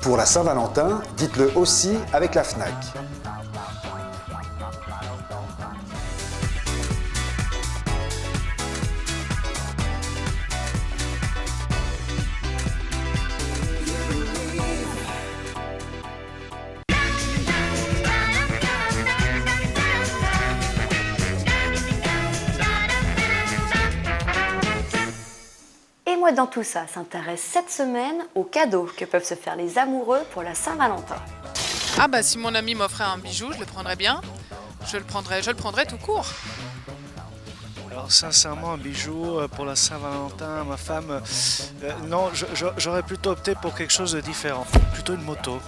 Pour la Saint-Valentin, dites-le aussi avec la Fnac. Et moi dans tout ça s'intéresse cette semaine aux cadeaux que peuvent se faire les amoureux pour la Saint-Valentin. Ah bah si mon ami m'offrait un bijou, je le prendrais bien. Je le prendrais tout court. Alors sincèrement, un bijou pour la Saint-Valentin, ma femme, non, j'aurais plutôt opté pour quelque chose de différent, plutôt une moto.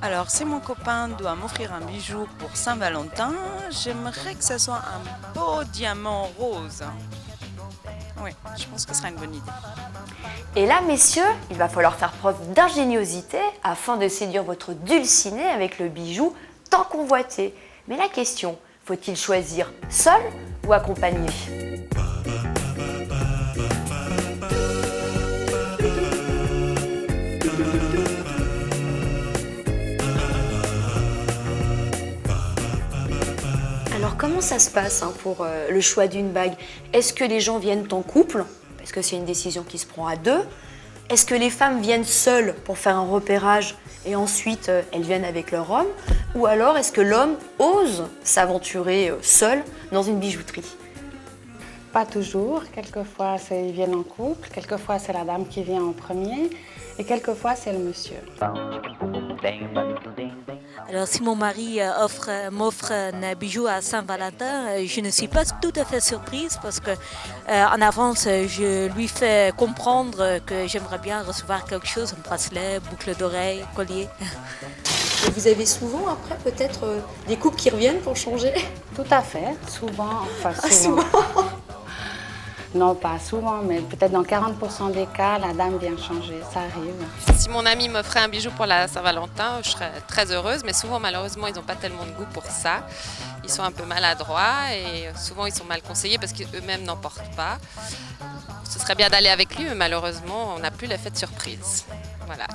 Alors, si mon copain doit m'offrir un bijou pour Saint-Valentin, j'aimerais que ce soit un beau diamant rose. Oui, je pense que ce sera une bonne idée. Et là, messieurs, il va falloir faire preuve d'ingéniosité afin de séduire votre dulciné avec le bijou tant convoité. Mais la question, faut-il choisir seul ou accompagné ? Alors comment ça se passe pour le choix d'une bague ? Est-ce que les gens viennent en couple ? Parce que c'est une décision qui se prend à deux. Est-ce que les femmes viennent seules pour faire un repérage et ensuite elles viennent avec leur homme ? Ou alors est-ce que l'homme ose s'aventurer seul dans une bijouterie ? Pas toujours. Quelquefois, ils viennent en couple. Quelquefois, c'est la dame qui vient en premier. Et quelquefois, c'est le monsieur. Alors, si mon mari m'offre un bijou à Saint-Valentin, je ne suis pas tout à fait surprise parce que en avance, je lui fais comprendre que j'aimerais bien recevoir quelque chose, un bracelet, boucle d'oreille, collier. Et vous avez souvent après peut-être des couples qui reviennent pour changer ? Tout à fait. Souvent, enfin Souvent. Non, pas souvent, mais peut-être dans 40% des cas, la dame vient changer. Ça arrive. Si mon ami m'offrait un bijou pour la Saint-Valentin, je serais très heureuse, mais souvent, malheureusement, ils n'ont pas tellement de goût pour ça. Ils sont un peu maladroits et souvent, ils sont mal conseillés parce qu'eux-mêmes n'en portent pas. Ce serait bien d'aller avec lui, mais malheureusement, on n'a plus l'effet de surprise. Voilà.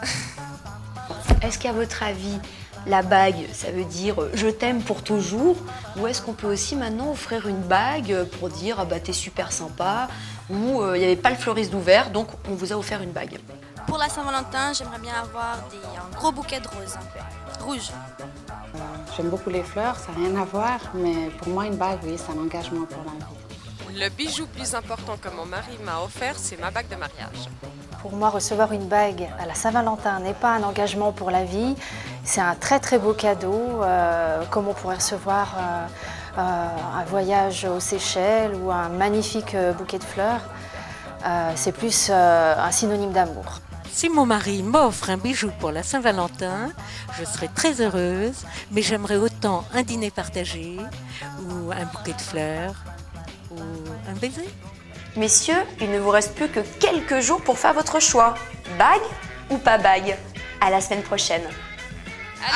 Est-ce qu'à votre avis, la bague, ça veut dire « je t'aime pour toujours » ou est-ce qu'on peut aussi maintenant offrir une bague pour dire « ah bah t'es super sympa » ou « il n'y avait pas le fleuriste d'ouvert, donc on vous a offert une bague ». Pour la Saint-Valentin, j'aimerais bien avoir un gros bouquet de roses, rouge. J'aime beaucoup les fleurs, ça n'a rien à voir, mais pour moi, une bague, oui, c'est un engagement pour la vie. Le bijou plus important que mon mari m'a offert, c'est ma bague de mariage. Pour moi, recevoir une bague à la Saint-Valentin n'est pas un engagement pour la vie. C'est un très très beau cadeau, comme on pourrait recevoir un voyage aux Seychelles ou un magnifique bouquet de fleurs. C'est plus un synonyme d'amour. Si mon mari m'offre un bijou pour la Saint-Valentin, je serai très heureuse, mais j'aimerais autant un dîner partagé ou un bouquet de fleurs ou un baiser. Messieurs, il ne vous reste plus que quelques jours pour faire votre choix. Bague ou pas bague ? À la semaine prochaine.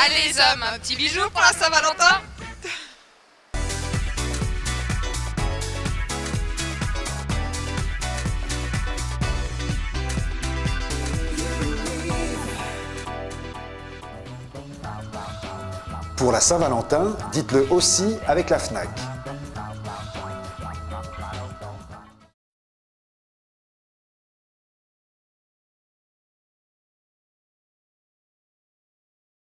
Allez les hommes, un petit bijou pour la Saint-Valentin ? Pour la Saint-Valentin, dites-le aussi avec la Fnac.